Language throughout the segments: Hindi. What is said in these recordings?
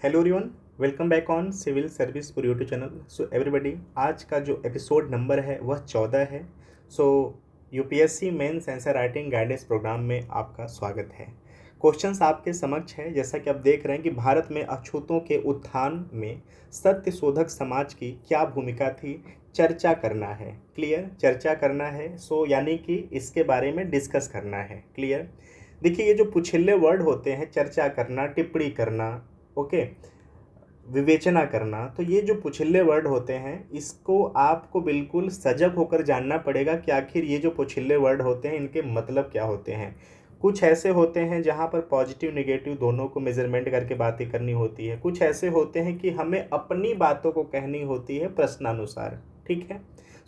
Hello everyone, welcome back on civil service for YouTube channel. So everybody, आज का जो एपिसोड नंबर है वह 14 है। So UPSC mains answer writing guidance programme में आपका स्वागत है। क्वेश्चंस आपके समक्ष है। जैसा कि आप देख रहे हैं कि भारत में अछूतों के उत्थान में सत्य शोधक समाज की क्या भूमिका थी, चर्चा करना है। क्लियर, चर्चा करना है। सो यानी कि इसके बारे में डिस्कस करना है। क्लियर। देखिए, ये जो पुछिल्ले वर्ड होते हैं, चर्चा करना, टिप्पणी करना, ओके, विवेचना करना, तो ये जो पुछिल्ले वर्ड होते हैं इसको आपको बिल्कुल सजग होकर जानना पड़ेगा कि आखिर ये जो पुछिल्ले वर्ड होते हैं इनके मतलब क्या होते हैं। कुछ ऐसे होते हैं जहाँ पर पॉजिटिव नेगेटिव दोनों को मेजरमेंट करके बातें करनी होती है। कुछ ऐसे होते हैं कि हमें अपनी बातों को कहनी होती है प्रश्नानुसार। ठीक है।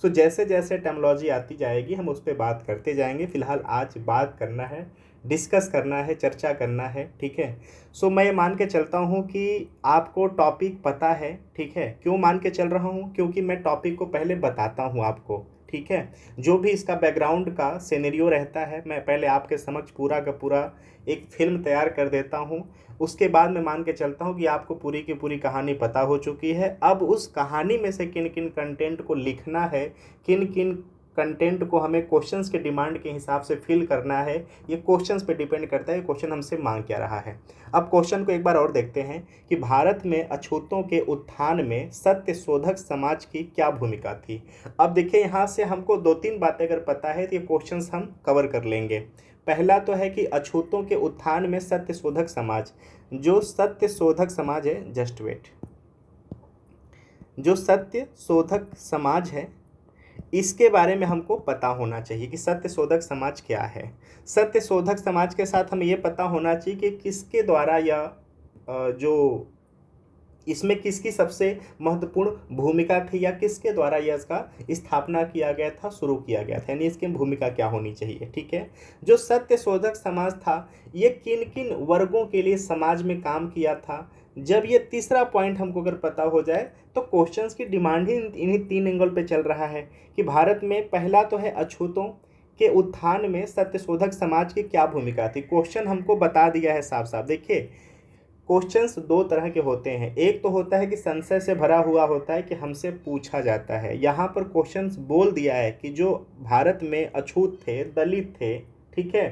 सो जैसे जैसे टर्मिनोलॉजी आती जाएगी हम उस पर बात करते जाएंगे। फिलहाल आज बात करना है, डिस्कस करना है, चर्चा करना है। ठीक है। सो मैं ये मान के चलता हूँ कि आपको टॉपिक पता है। ठीक है। क्यों मान के चल रहा हूँ? क्योंकि मैं टॉपिक को पहले बताता हूँ आपको। ठीक है। जो भी इसका बैकग्राउंड का सिनेरियो रहता है मैं पहले आपके समक्ष पूरा का पूरा एक फिल्म तैयार कर देता हूँ। उसके बाद मैं मान के चलता हूँ कि आपको पूरी की पूरी कहानी पता हो चुकी है। अब उस कहानी में से किन किन कंटेंट को लिखना है, किन किन कंटेंट को हमें क्वेश्चंस के डिमांड के हिसाब से फिल करना है, ये क्वेश्चंस पे डिपेंड करता है क्वेश्चन हमसे मांग क्या रहा है। अब क्वेश्चन को एक बार और देखते हैं कि भारत में अछूतों के उत्थान में सत्य शोधक समाज की क्या भूमिका थी। अब देखिए, यहाँ से हमको दो तीन बातें अगर पता है तो ये क्वेश्चंस हम कवर कर लेंगे। पहला तो है कि अछूतों के उत्थान में सत्य शोधक समाज, जो सत्य शोधक समाज है, जस्ट वेट, जो सत्य शोधक समाज है इसके बारे में हमको पता होना चाहिए कि सत्य शोधक समाज क्या है। सत्य शोधक समाज के साथ हमें ये पता होना चाहिए कि किसके द्वारा या जो इसमें किसकी सबसे महत्वपूर्ण भूमिका थी या किसके द्वारा यह इसका स्थापना किया गया था, शुरू किया गया था, यानी इसकी भूमिका क्या होनी चाहिए। ठीक है। जो सत्य शोधक समाज था ये किन किन वर्गों के लिए समाज में काम किया था। जब ये तीसरा पॉइंट हमको अगर पता हो जाए तो क्वेश्चंस की डिमांड ही इन्हीं तीन एंगल पे चल रहा है कि भारत में पहला तो है अछूतों के उत्थान में सत्य शोधक समाज की क्या भूमिका थी। क्वेश्चन हमको बता दिया है साफ साफ। देखिए, क्वेश्चंस दो तरह के होते हैं। एक तो होता है कि संशय से भरा हुआ होता है कि हमसे पूछा जाता है। यहाँ पर क्वेश्चंस बोल दिया है कि जो भारत में अछूत थे, दलित थे, ठीक है,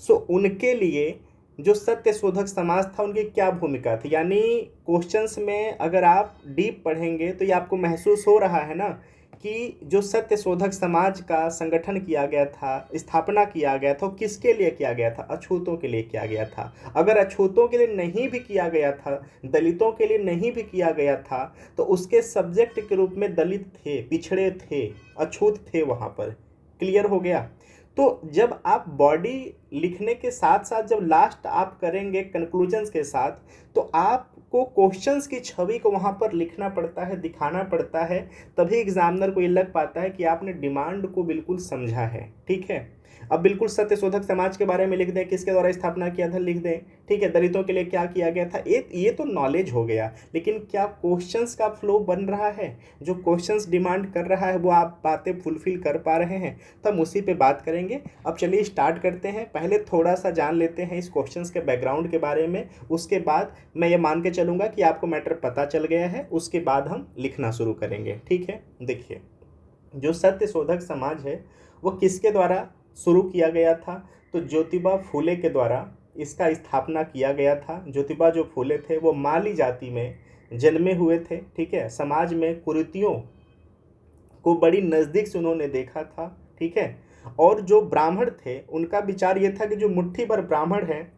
सो उनके लिए जो सत्य शोधक समाज था उनकी क्या भूमिका थी। यानी क्वेश्चंस में अगर आप डीप पढ़ेंगे तो ये आपको महसूस हो रहा है ना कि जो सत्य शोधक समाज का संगठन किया गया था, स्थापना किया गया था, वो किसके लिए किया गया था? अछूतों के लिए किया गया था। अगर अछूतों के लिए नहीं भी किया गया था, दलितों के लिए नहीं भी किया गया था, तो उसके सब्जेक्ट के रूप में दलित थे, पिछड़े थे, अछूत थे वहाँ पर। क्लियर हो गया? तो जब आप बॉडी लिखने के साथ साथ जब लास्ट आप करेंगे कंक्लूजन्स के साथ, तो आपको क्वेश्चंस की छवि को वहाँ पर लिखना पड़ता है, दिखाना पड़ता है, तभी एग्जामिनर को ये लग पाता है कि आपने डिमांड को बिल्कुल समझा है। ठीक है। अब बिल्कुल सत्य शोधक समाज के बारे में लिख दें, किसके द्वारा स्थापना किया था लिख दें। ठीक है। दलितों के लिए क्या किया गया था, ये तो नॉलेज हो गया, लेकिन क्या क्वेश्चंस का फ्लो बन रहा है? जो क्वेश्चंस डिमांड कर रहा है वो आप बातें फुलफिल कर पा रहे हैं? तो हम उसी पे बात करेंगे। अब चलिए स्टार्ट करते हैं। पहले थोड़ा सा जान लेते हैं इस क्वेश्चंस के बैकग्राउंड के बारे में। उसके बाद मैं ये मान के चलूँगा कि आपको मैटर पता चल गया है। उसके बाद हम लिखना शुरू करेंगे। ठीक है। देखिए, जो सत्य शोधक समाज है वो किसके द्वारा शुरू किया गया था? तो ज्योतिबा फूले के द्वारा इसका स्थापना किया गया था। ज्योतिबा जो फूले थे वो माली जाति में जन्मे हुए थे। ठीक है। समाज में कुरीतियों को बड़ी नज़दीक से उन्होंने देखा था। ठीक है। और जो ब्राह्मण थे उनका विचार ये था कि जो मुट्ठी भर ब्राह्मण हैं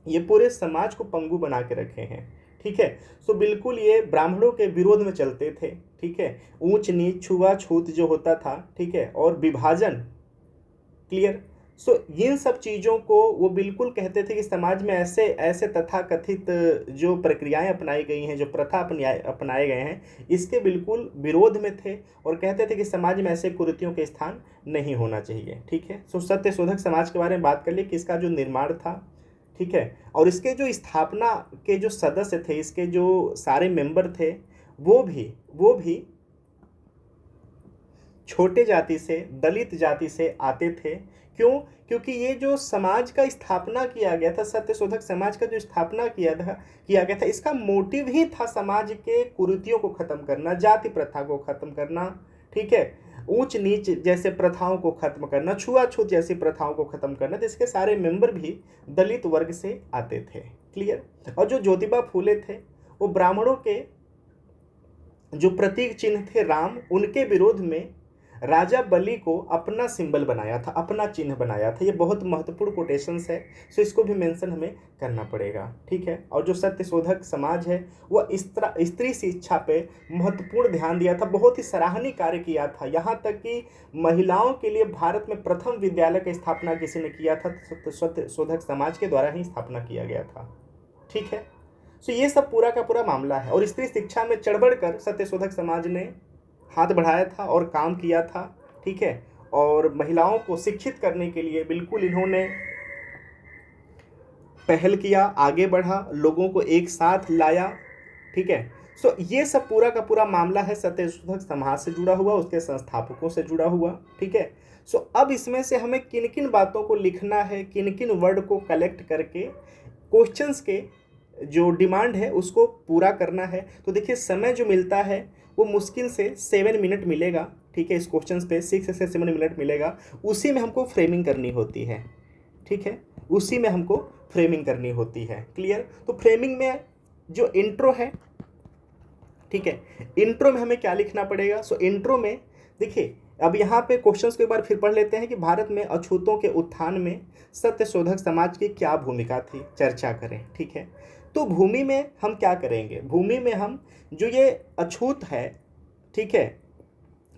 ये पूरे समाज को पंगु बना के रखे हैं। ठीक है। सो बिल्कुल ये ब्राह्मणों के विरोध में चलते थे। ठीक है। ऊंच नीच, छुआछूत जो होता था, ठीक है, और विभाजन। क्लियर। सो इन सब चीज़ों को वो बिल्कुल कहते थे कि समाज में ऐसे ऐसे तथाकथित जो प्रक्रियाएं अपनाई गई हैं, जो प्रथा अपनाए गए हैं, इसके बिल्कुल विरोध में थे और कहते थे कि समाज में ऐसे कुरीतियों के स्थान नहीं होना चाहिए। ठीक है। सो सत्य शोधक समाज के बारे में बात कर लिए कि इसका जो निर्माण था, ठीक है, और इसके जो स्थापना के जो सदस्य थे, इसके जो सारे मेंबर थे, वो भी छोटे जाति से, दलित जाति से आते थे। क्यों? क्योंकि ये जो समाज का स्थापना किया गया था, सत्यशोधक समाज का जो स्थापना किया गया था, इसका मोटिव ही था समाज के कुरीतियों को खत्म करना, जाति प्रथा को खत्म करना, ठीक है, ऊंच नीच जैसे प्रथाओं को खत्म करना, छुआछूत जैसी प्रथाओं को खत्म करना, जिसके सारे मेंबर भी दलित वर्ग से आते थे। क्लियर? और जो ज्योतिबा फूले थे वो ब्राह्मणों के जो प्रतीक चिन्ह थे राम, उनके विरोध में राजा बलि को अपना सिंबल बनाया था, अपना चिन्ह बनाया था। ये बहुत महत्वपूर्ण कोटेशंस है, सो इसको भी मेंशन हमें करना पड़ेगा, ठीक है। और जो सत्यशोधक समाज है वह स्त्री शिक्षा पे महत्वपूर्ण ध्यान दिया था, बहुत ही सराहनीय कार्य किया था। यहाँ तक कि महिलाओं के लिए भारत में प्रथम विद्यालय की स्थापना किसी ने किया था, तो सत्यशोधक समाज के द्वारा ही स्थापना किया गया था, ठीक है। सो ये सब पूरा का पूरा मामला है। और स्त्री शिक्षा में चढ़ बढ़ कर सत्यशोधक समाज ने हाथ बढ़ाया था और काम किया था, ठीक है। और महिलाओं को शिक्षित करने के लिए बिल्कुल इन्होंने पहल किया, आगे बढ़ा, लोगों को एक साथ लाया, ठीक है। सो ये सब पूरा का पूरा मामला है सत्यशोधक समाज से जुड़ा हुआ, उसके संस्थापकों से जुड़ा हुआ, ठीक है। सो अब इसमें से हमें किन किन बातों को लिखना है, किन किन वर्ड को कलेक्ट करके क्वेश्चंस के जो डिमांड है उसको पूरा करना है। तो देखिए समय जो मिलता है वो मुश्किल से 7 मिनट मिलेगा, ठीक है। इस क्वेश्चन पे 6 से 7 मिनट मिलेगा, उसी में हमको फ्रेमिंग करनी होती है, ठीक है, उसी में हमको फ्रेमिंग करनी होती है। क्लियर? तो फ्रेमिंग में जो इंट्रो है, ठीक है, इंट्रो में हमें क्या लिखना पड़ेगा? सो इंट्रो में देखिए, अब यहाँ पे क्वेश्चंस को एक बार फिर पढ़ लेते हैं कि भारत में अछूतों के उत्थान में सत्यशोधक समाज की क्या भूमिका थी, चर्चा करें, ठीक है। तो भूमि में हम क्या करेंगे? भूमि में हम जो ये अछूत है, ठीक है,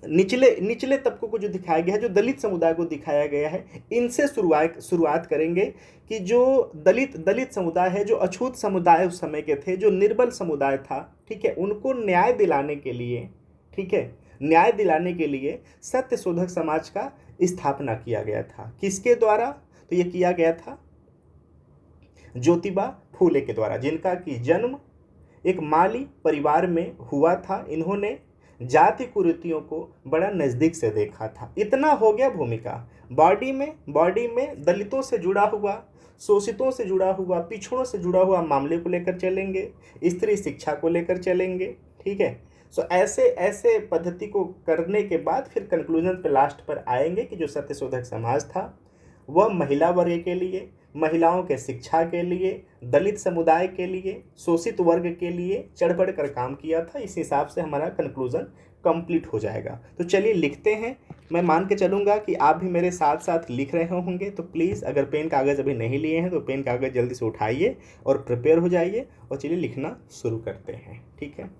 निचले निचले तबकों को जो दिखाया गया है, जो दलित समुदाय को दिखाया गया है, इनसे शुरुआत करेंगे कि जो दलित दलित समुदाय है, जो अछूत समुदाय उस समय के थे, जो निर्बल समुदाय था, ठीक है, उनको न्याय दिलाने के लिए, ठीक है, न्याय दिलाने के लिए सत्यशोधक समाज का स्थापना किया गया था। किसके द्वारा? तो ये किया गया था ज्योतिबा फूले के द्वारा, जिनका कि जन्म एक माली परिवार में हुआ था। इन्होंने जाति कुरीतियों को बड़ा नज़दीक से देखा था। इतना हो गया भूमिका। बॉडी में दलितों से जुड़ा हुआ, शोषितों से जुड़ा हुआ, पिछड़ों से जुड़ा हुआ मामले को लेकर चलेंगे, स्त्री शिक्षा को लेकर चलेंगे, ठीक है। सो ऐसे ऐसे पद्धति को करने के बाद फिर कंक्लूजन पे लास्ट पर आएंगे कि जो सत्यशोधक समाज था वह महिला वर्ग के लिए, महिलाओं के शिक्षा के लिए, दलित समुदाय के लिए, शोषित वर्ग के लिए चढ़ बढ़ कर काम किया था। इस हिसाब से हमारा कंक्लूजन कंप्लीट हो जाएगा। तो चलिए लिखते हैं। मैं मान के चलूँगा कि आप भी मेरे साथ साथ लिख रहे होंगे, तो प्लीज़ अगर पेन कागज़ अभी नहीं लिए हैं तो पेन कागज़ जल्दी से उठाइए और प्रिपेयर हो जाइए, और चलिए लिखना शुरू करते हैं, ठीक है।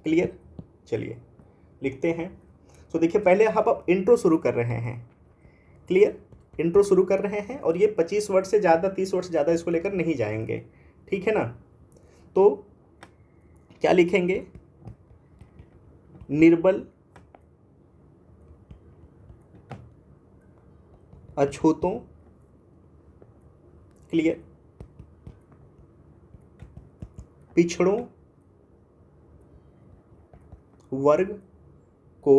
क्लियर? चलिए लिखते हैं। तो देखिए पहले हम अब इंट्रो शुरू कर रहे हैं। क्लियर? इंट्रो शुरू कर रहे हैं, और ये 25 वर्ड से ज़्यादा, 30 वर्ड से ज़्यादा इसको लेकर नहीं जाएंगे, ठीक है ना। तो क्या लिखेंगे? निर्बल, अछूतों, क्लियर, पिछड़ों वर्ग को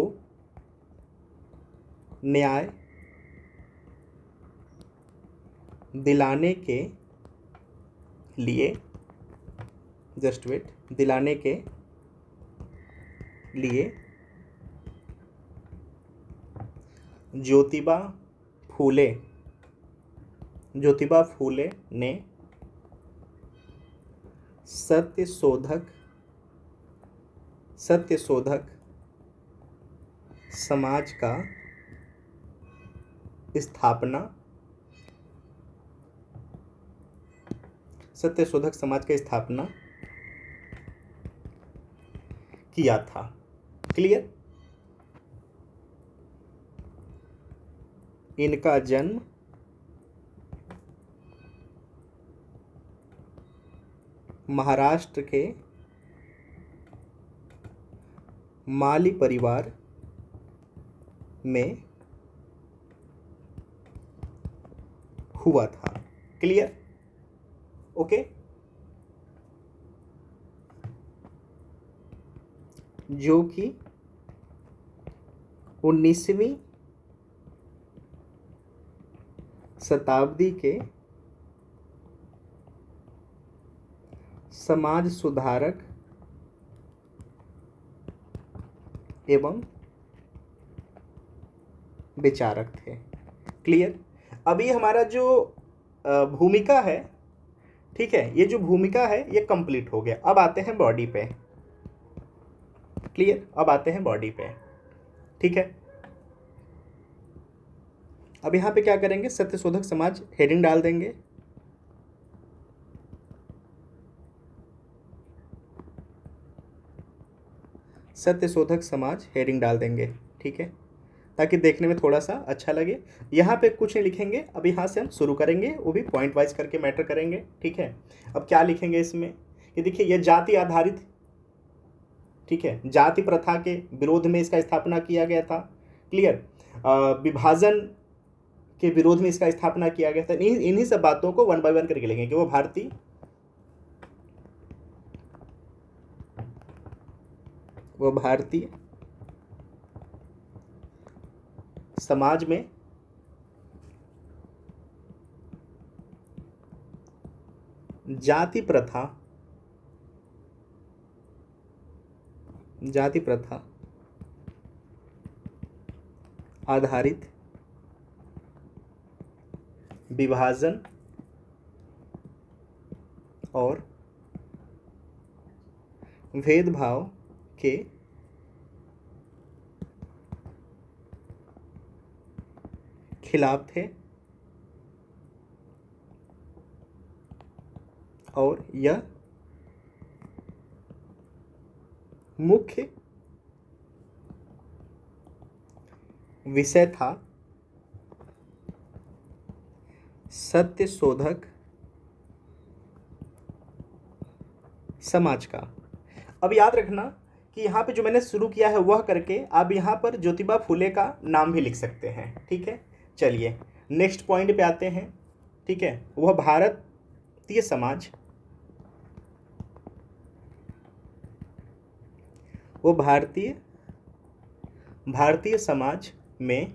न्याय दिलाने के लिए, जस्ट वेट, दिलाने के लिए ज्योतिबा फूले ने सत्यशोधक समाज का स्थापना किया था। क्लियर? इनका जन्म महाराष्ट्र के माली परिवार में हुआ था। क्लियर? ओके। जो कि 19वीं शताब्दी के समाज सुधारक एवं विचारक थे। क्लियर। अभी हमारा जो भूमिका है, ठीक है, ये जो भूमिका है ये कंप्लीट हो गया। अब आते हैं बॉडी पे। क्लियर। अब आते हैं बॉडी पे। ठीक है। अब यहाँ पे क्या करेंगे, सत्यशोधक समाज हेडिंग डाल देंगे। सत्यशोधक समाज हेडिंग डाल देंगे। ठीक है, ताकि देखने में थोड़ा सा अच्छा लगे। यहाँ पे कुछ नहीं लिखेंगे, अब यहाँ से हम शुरू करेंगे, वो भी पॉइंट वाइज करके मैटर करेंगे। ठीक है। अब क्या लिखेंगे इसमें, कि देखिए यह जाति आधारित, ठीक है, जाति प्रथा के विरोध में इसका स्थापना किया गया था। क्लियर। विभाजन के विरोध में इसका स्थापना किया गया था। इन्हीं सब बातों को वन बाय वन करके लिखेंगे कि वो भारतीय समाज में जाति प्रथा आधारित विभाजन और भेदभाव के खिलाफ थे और यह मुख्य विषय था सत्यशोधक समाज का। अब याद रखना कि यहाँ पे जो मैंने शुरू किया है वह करके आप यहाँ पर ज्योतिबा फुले का नाम भी लिख सकते हैं। ठीक है। चलिए नेक्स्ट पॉइंट पे आते हैं। ठीक है, वह भारतीय समाज, वो भारतीय समाज में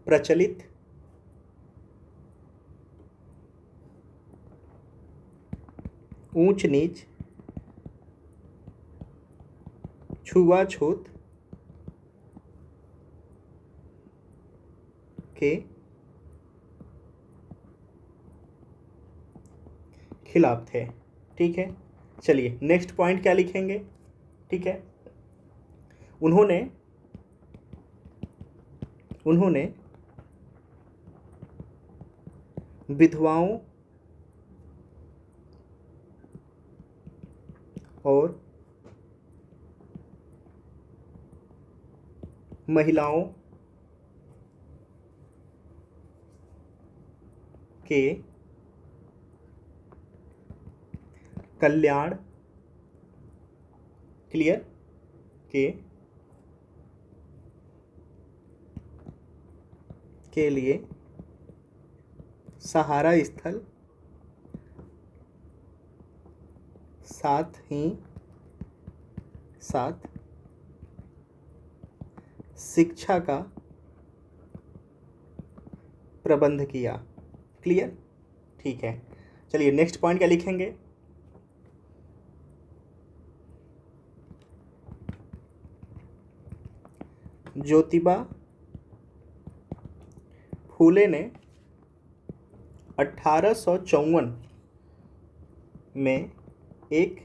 प्रचलित ऊंच नीच, छुआछूत के खिलाफ थे। ठीक है। चलिए नेक्स्ट पॉइंट क्या लिखेंगे। ठीक है, उन्होंने विधवाओं और महिलाओं के कल्याण, क्लियर, के लिए सहारा स्थल, साथ ही साथ शिक्षा का प्रबंध किया। क्लियर। ठीक है। चलिए नेक्स्ट पॉइंट क्या लिखेंगे। ज्योतिबा फूले ने 1854 में एक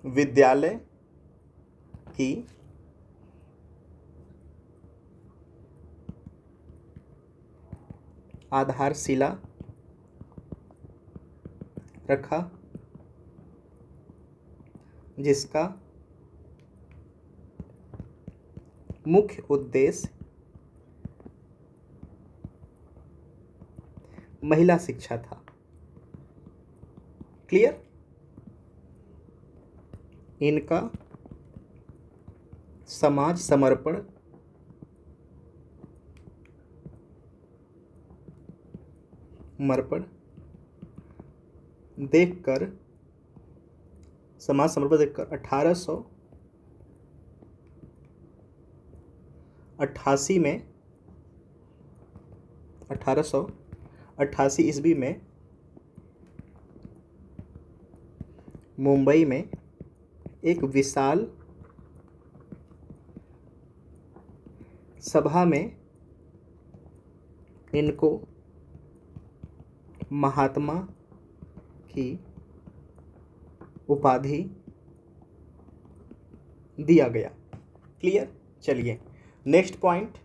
विद्यालय की आधारशिला रखा, जिसका मुख्य उद्देश्य महिला शिक्षा था। क्लियर। इनका समाज समर्पण देखकर समाज समर्पण देखकर 1888 में 1888 ईस्वी में मुंबई में एक विशाल सभा में इनको महात्मा की उपाधि दिया गया। क्लियर। चलिए नेक्स्ट पॉइंट।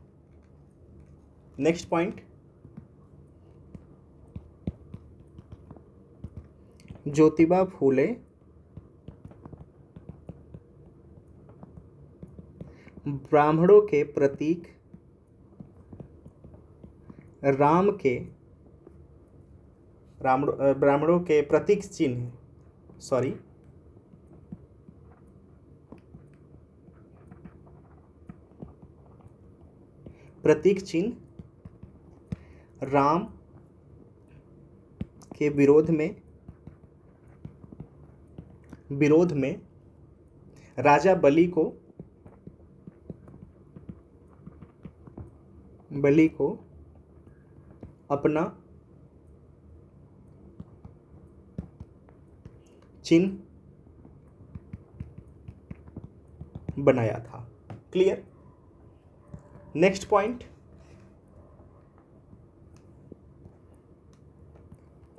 ज्योतिबा फूले ब्राह्मणों के प्रतीक ब्राह्मणों के प्रतीक चिन्ह राम के विरोध में राजा बलि को अपना चिन्ह बनाया था। क्लियर। Next point.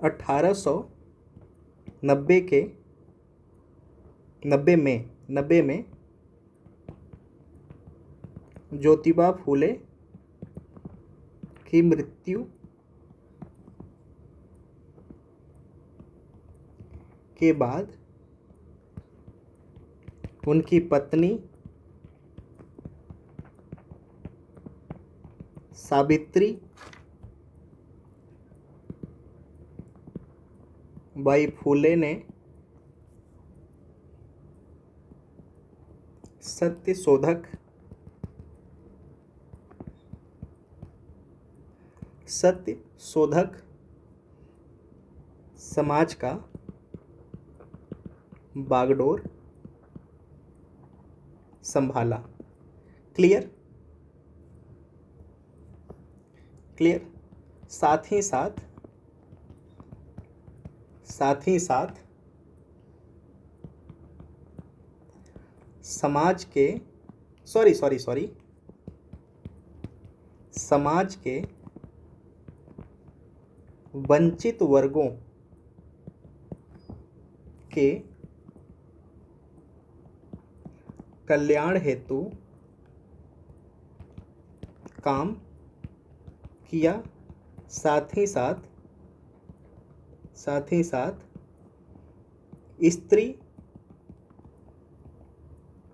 1890 में ज्योतिबा फूले की मृत्यु के बाद उनकी पत्नी सावित्री बाई फूले ने सत्यशोधक समाज का बागडोर संभाला। क्लियर। साथ ही साथ समाज के वंचित वर्गों के कल्याण हेतु काम किया। साथ ही साथ स्त्री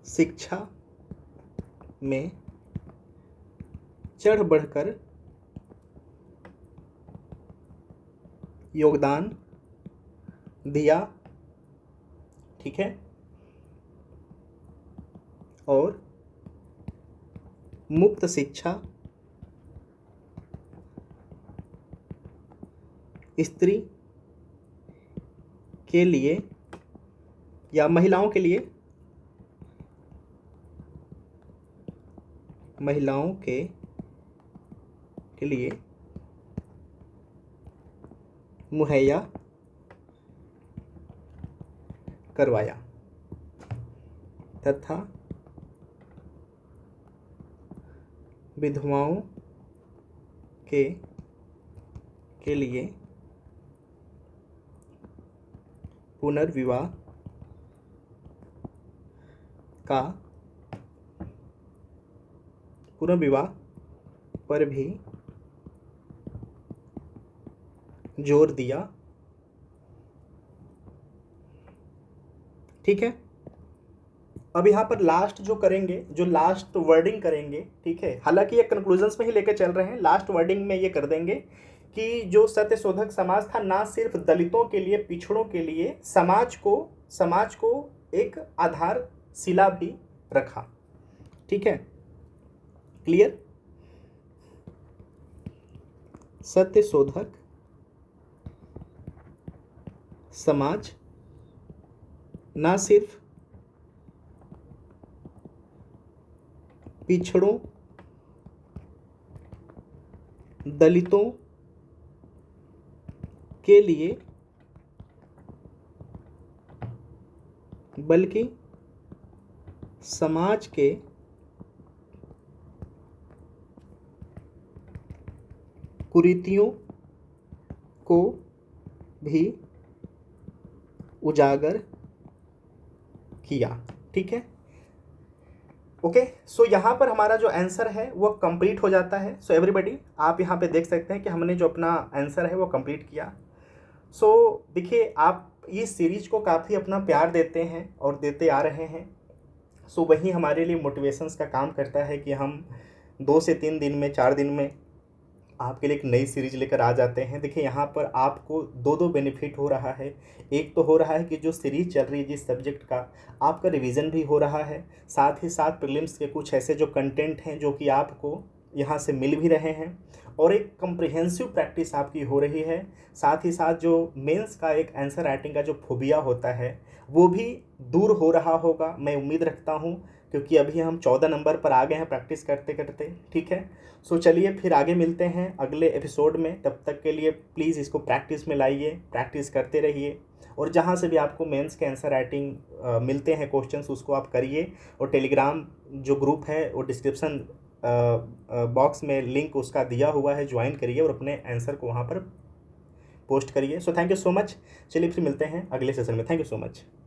शिक्षा में चढ़ बढ़कर योगदान दिया। ठीक है। और मुक्त शिक्षा स्त्री के लिए या महिलाओं के लिए मुहैया करवाया तथा विधवाओं के लिए पुनर्विवाह पर भी जोर दिया। ठीक है। अब यहाँ पर लास्ट लास्ट वर्डिंग करेंगे। ठीक है। हालांकि ये कंक्लूजन्स में ही लेकर चल रहे हैं। लास्ट वर्डिंग में ये कर देंगे कि जो सत्यशोधक समाज था ना सिर्फ दलितों के लिए, पिछड़ों के लिए, समाज को एक आधारशिला भी रखा। ठीक है। क्लियर। सत्यशोधक समाज ना सिर्फ पिछड़ों, दलितों के लिए बल्कि समाज के कुरीतियों को भी उजागर किया। ठीक है, ओके। सो यहाँ पर हमारा जो आंसर है वो कंप्लीट हो जाता है। सो एवरीबॉडी, आप यहाँ पे देख सकते हैं कि हमने जो अपना आंसर है वो कंप्लीट किया। सो देखिए, आप इस सीरीज को काफ़ी अपना प्यार देते हैं और देते आ रहे हैं। सो वही हमारे लिए मोटिवेशंस का काम करता है कि हम 2 से 3 दिन में, 4 दिन में आपके लिए एक नई सीरीज लेकर आ जाते हैं। देखिए, यहाँ पर आपको दो बेनिफिट हो रहा है। एक तो हो रहा है कि जो सीरीज चल रही है जिस सब्जेक्ट का, आपका रिवीजन भी हो रहा है, साथ ही साथ प्रीलिम्स के कुछ ऐसे जो कंटेंट हैं जो कि आपको यहाँ से मिल भी रहे हैं, और एक कम्प्रिहेंसिव प्रैक्टिस आपकी हो रही है। साथ ही साथ जो मेंस का एक आंसर राइटिंग का जो फोबिया होता है वो भी दूर हो रहा होगा, मैं उम्मीद रखता हूँ, क्योंकि अभी हम 14 नंबर पर आ गए हैं प्रैक्टिस करते करते। ठीक है, सो चलिए फिर आगे मिलते हैं अगले एपिसोड में। तब तक के लिए प्लीज़ इसको प्रैक्टिस में लाइए, प्रैक्टिस करते रहिए, और जहाँ से भी आपको मेंस के आंसर राइटिंग मिलते हैं क्वेश्चंस, उसको आप करिए। और टेलीग्राम जो ग्रुप है वो डिस्क्रिप्शन बॉक्स में लिंक उसका दिया हुआ है, ज्वाइन करिए और अपने आंसर को वहाँ पर पोस्ट करिए। So thank you so much. चलिए फिर मिलते हैं अगले सेशन में। Thank you so much.